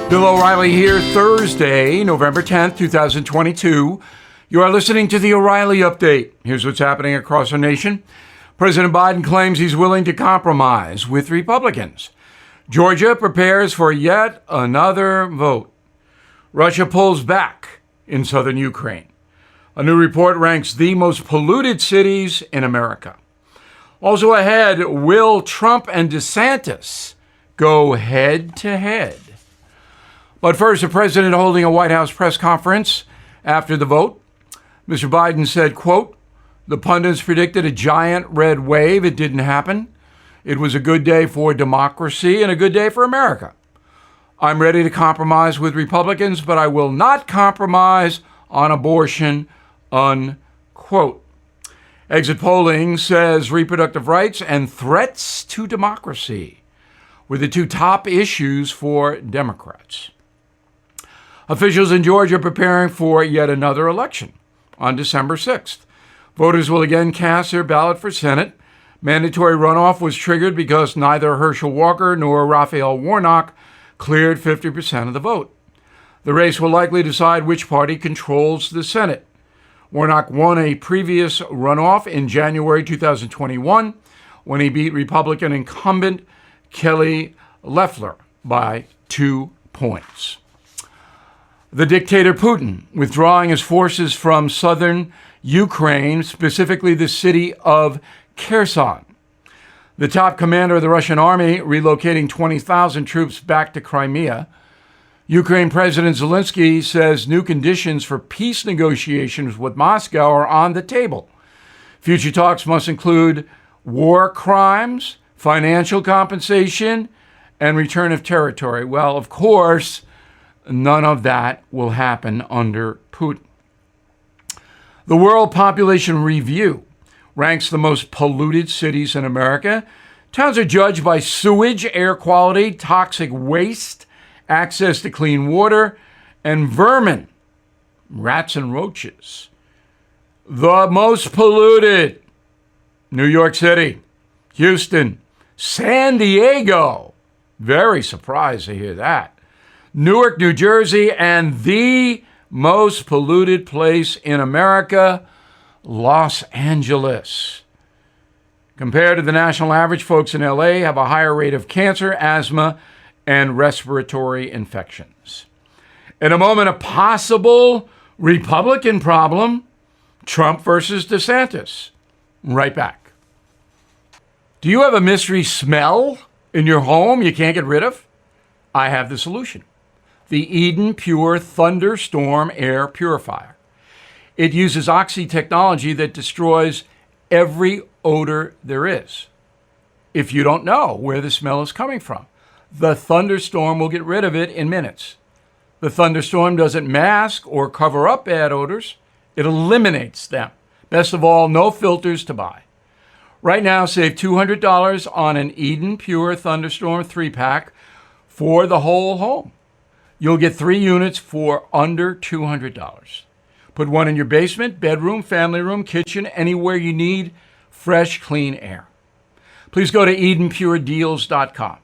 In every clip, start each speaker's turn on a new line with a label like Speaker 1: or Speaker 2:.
Speaker 1: Bill O'Reilly here, Thursday, November 10th, 2022. You are listening to the O'Reilly Update. Here's what's happening across our nation. President Biden claims he's willing to compromise with Republicans. Georgia prepares for yet another vote. Russia pulls back in southern Ukraine. A new report ranks the most polluted cities in America. Also ahead, will Trump and DeSantis go head to head? But first, the president holding a White House press conference after the vote. Mr. Biden said, quote, "The pundits predicted a giant red wave. It didn't happen. It was a good day for democracy and a good day for America. I'm ready to compromise with Republicans, but I will not compromise on abortion," unquote. Exit polling says reproductive rights and threats to democracy were the two top issues for Democrats. Officials in Georgia are preparing for yet another election on December 6th. Voters will again cast their ballot for Senate. Mandatory runoff was triggered because neither Herschel Walker nor Raphael Warnock cleared 50% of the vote. The race will likely decide which party controls the Senate. Warnock won a previous runoff in January 2021 when he beat Republican incumbent Kelly Loeffler by 2 points. The dictator Putin withdrawing his forces from southern Ukraine, specifically the city of Kherson. The top commander of the Russian army relocating 20,000 troops back to Crimea. Ukraine President Zelensky says new conditions for peace negotiations with Moscow are on the table. Future talks must include war crimes, financial compensation, and return of territory. Well, of course, none of that will happen under Putin. The World Population Review ranks the most polluted cities in America. Towns are judged by sewage, air quality, toxic waste, access to clean water, and vermin, rats and roaches. The most polluted: New York City, Houston, San Diego. Very surprised to hear that. Newark, New Jersey, and the most polluted place in America, Los Angeles. Compared to the national average, folks in LA have a higher rate of cancer, asthma, and respiratory infections. In a moment, a possible Republican problem, Trump versus DeSantis. Right back. Do you have a mystery smell in your home you can't get rid of? I have the solution. The Eden Pure Thunderstorm Air Purifier. It uses oxy technology that destroys every odor there is. If you don't know where the smell is coming from, the thunderstorm will get rid of it in minutes. The thunderstorm doesn't mask or cover up bad odors. It eliminates them. Best of all, no filters to buy. Right now, save $200 on an Eden Pure Thunderstorm 3-pack for the whole home. You'll get 3 units for under $200. Put one in your basement, bedroom, family room, kitchen, anywhere you need fresh, clean air. Please go to EdenPureDeals.com.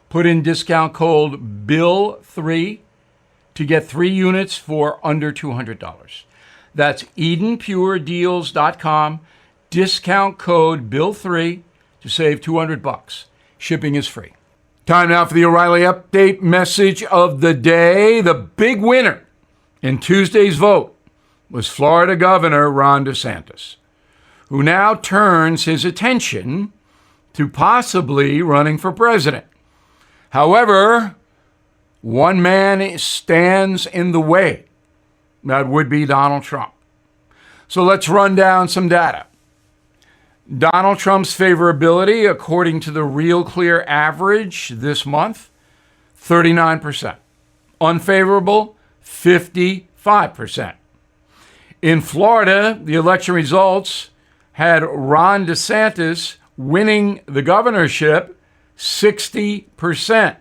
Speaker 1: Put in discount code BILL3 to get 3 units for under $200. That's EdenPureDeals.com. Discount code BILL3 to save $200. Shipping is free. Time now for the O'Reilly Update message of the day. The big winner in Tuesday's vote was Florida Governor Ron DeSantis, who now turns his attention to possibly running for president. However, one man stands in the way. That would be Donald Trump. So let's run down some data. Donald Trump's favorability, according to the Real Clear average this month, 39%. Unfavorable, 55%. In Florida, the election results had Ron DeSantis winning the governorship 60%.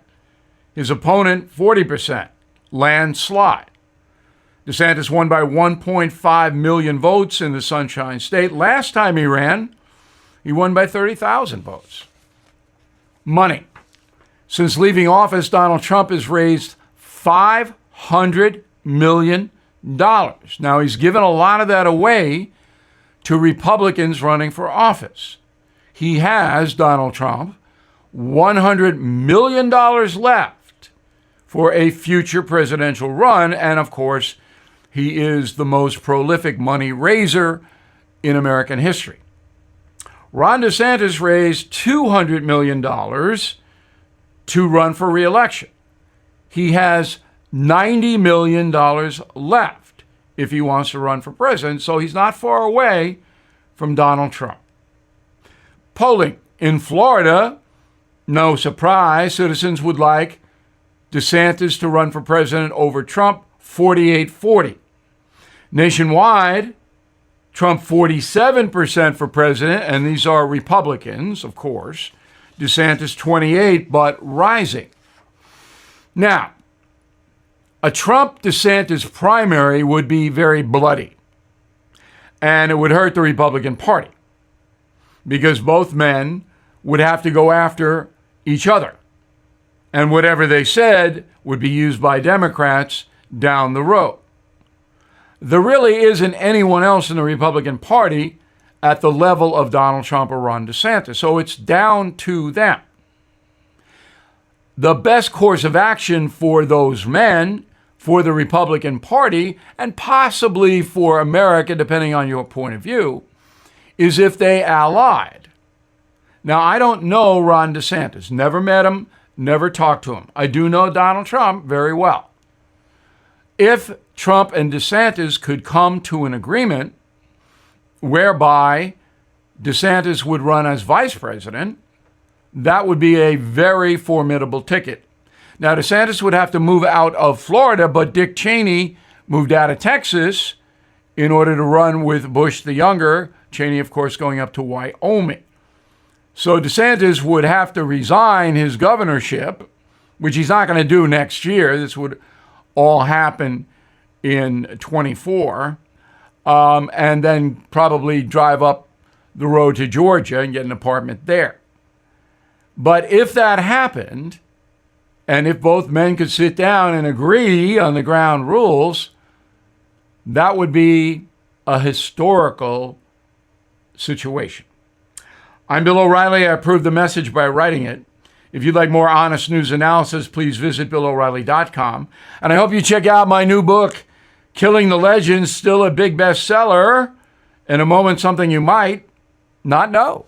Speaker 1: His opponent, 40%. Landslide. DeSantis won by 1.5 million votes in the Sunshine State. Last time he ran, he won by 30,000 votes. Money. Since leaving office, Donald Trump has raised $500 million. Now, he's given a lot of that away to Republicans running for office. He has, Donald Trump, $100 million left for a future presidential run. And of course, he is the most prolific money raiser in American history. Ron DeSantis raised $200 million to run for re-election. He has $90 million left if he wants to run for president, so he's not far away from Donald Trump. Polling in Florida, no surprise, citizens would like DeSantis to run for president over Trump, 48-40. Nationwide, Trump 47% for president, and these are Republicans, of course. DeSantis 28, but rising. Now, a Trump-DeSantis primary would be very bloody, and it would hurt the Republican Party because both men would have to go after each other, and whatever they said would be used by Democrats down the road. There really isn't anyone else in the Republican Party at the level of Donald Trump or Ron DeSantis, so it's down to them. The best course of action for those men, for the Republican Party, and possibly for America, depending on your point of view, is if they allied. Now, I don't know Ron DeSantis, never met him, never talked to him. I do know Donald Trump very well. If Trump and DeSantis could come to an agreement whereby DeSantis would run as vice president, that would be a very formidable ticket. Now, DeSantis would have to move out of Florida, but Dick Cheney moved out of Texas in order to run with Bush the Younger, Cheney, of course, going up to Wyoming. So DeSantis would have to resign his governorship, which he's not going to do next year. This would all happen in 24, and then probably drive up the road to Georgia and get an apartment there. But if that happened, and if both men could sit down and agree on the ground rules, that would be a historical situation. I'm Bill O'Reilly. I approve the message by writing it. If you'd like more honest news analysis, please visit BillO'Reilly.com. And I hope you check out my new book, Killing the Legends, still a big bestseller. In a moment, something you might not know.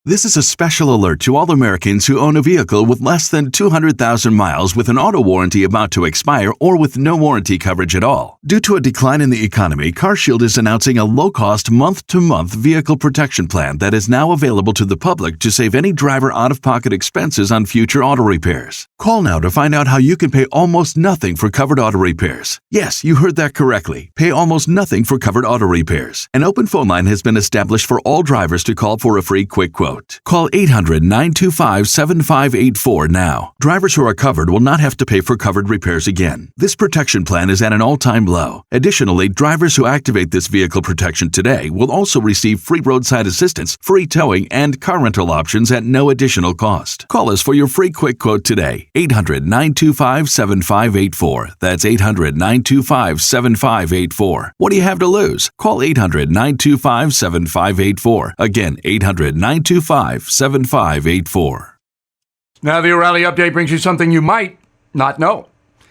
Speaker 2: This is a special alert to all Americans who own a vehicle with less than 200,000 miles with an auto warranty about to expire or with no warranty coverage at all. Due to a decline in the economy, CarShield is announcing a low-cost month-to-month vehicle protection plan that is now available to the public to save any driver out-of-pocket expenses on future auto repairs. Call now to find out how you can pay almost nothing for covered auto repairs. Yes, you heard that correctly. Pay almost nothing for covered auto repairs. An open phone line has been established for all drivers to call for a free quick quote. Call 800-925-7584 now. Drivers who are covered will not have to pay for covered repairs again. This protection plan is at an all-time low. Additionally, drivers who activate this vehicle protection today will also receive free roadside assistance, free towing, and car rental options at no additional cost. Call us for your free quick quote today. 800-925-7584. That's 800-925-7584. What do you have to lose? Call 800-925-7584. Again, 800-925-7584.
Speaker 1: Now, the O'Reilly Update brings you something you might not know.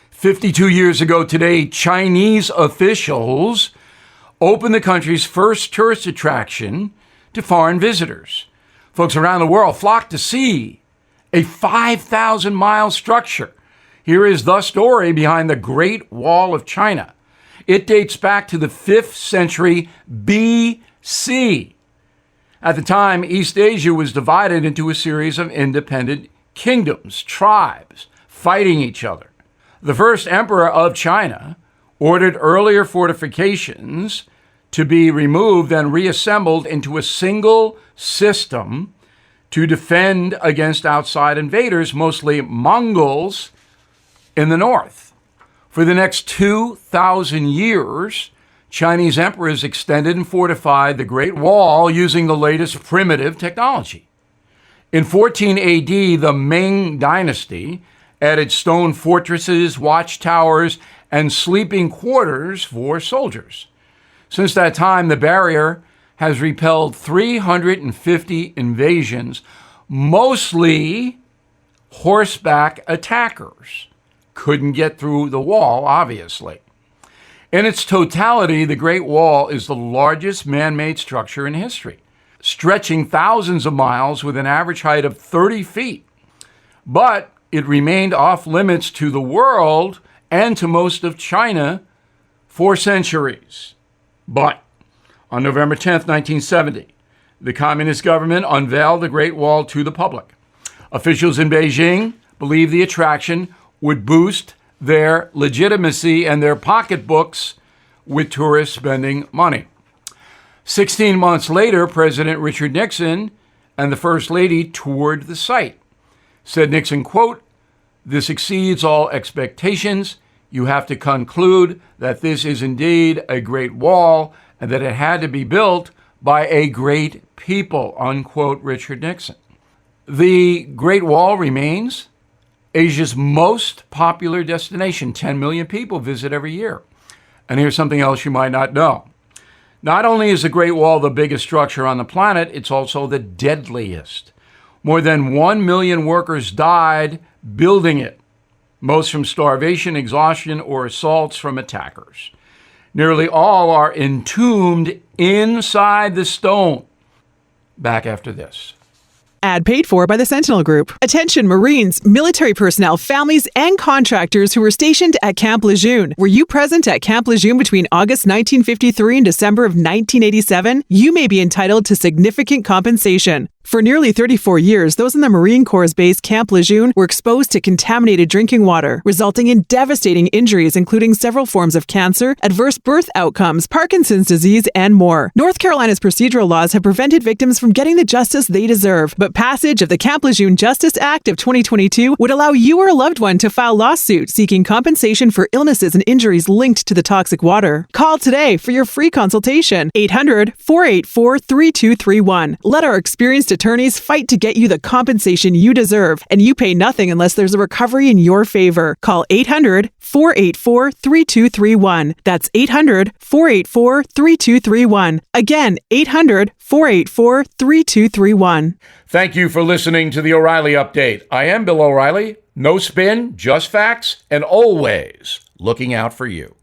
Speaker 1: 52 years ago today, Chinese officials opened the country's first tourist attraction to foreign visitors. Folks around the world flocked to see a 5,000-mile structure. Here is the story behind the Great Wall of China. It dates back to the 5th century BC. At the time, East Asia was divided into a series of independent kingdoms, tribes, fighting each other. The first emperor of China ordered earlier fortifications to be removed and reassembled into a single system to defend against outside invaders, mostly Mongols in the north. For the next 2,000 years, Chinese emperors extended and fortified the Great Wall using the latest primitive technology. In 14 AD, the Ming Dynasty added stone fortresses, watchtowers, and sleeping quarters for soldiers. Since that time, the barrier has repelled 350 invasions, mostly horseback attackers. Couldn't get through the wall, obviously. In its totality, the Great Wall is the largest man-made structure in history, stretching thousands of miles with an average height of 30 feet. But it remained off limits to the world and to most of China for centuries. But on November 10th, 1970, the communist government unveiled the Great Wall to the public. Officials in Beijing believed the attraction would boost their legitimacy and their pocketbooks with tourists spending money. 16 months later, President Richard Nixon and the First Lady toured the site. Said Nixon, quote, "This exceeds all expectations. You have to conclude that this is indeed a great wall and that it had to be built by a great people," unquote, Richard Nixon. The Great Wall remains Asia's most popular destination. 10 million people visit every year. And here's something else you might not know. Not only is the Great Wall the biggest structure on the planet, it's also the deadliest. More than 1 million workers died building it, most from starvation, exhaustion, or assaults from attackers. Nearly all are entombed inside the stone. Back after this.
Speaker 3: Ad paid for by the Sentinel Group. Attention Marines, military personnel, families, and contractors who were stationed at Camp Lejeune. Were you present at Camp Lejeune between August 1953 and December of 1987? You may be entitled to significant compensation. For nearly 34 years, those in the Marine Corps' base Camp Lejeune were exposed to contaminated drinking water, resulting in devastating injuries, including several forms of cancer, adverse birth outcomes, Parkinson's disease, and more. North Carolina's procedural laws have prevented victims from getting the justice they deserve, but passage of the Camp Lejeune Justice Act of 2022 would allow you or a loved one to file lawsuit seeking compensation for illnesses and injuries linked to the toxic water. Call today for your free consultation. 800-484-3231. Let our experienced attorneys fight to get you the compensation you deserve, and you pay nothing unless there's a recovery in your favor. Call 800-484-3231. That's 800-484-3231. Again, 800-484-3231.
Speaker 1: Thank you for listening to the O'Reilly Update. I am Bill O'Reilly. No spin, just facts, and always looking out for you.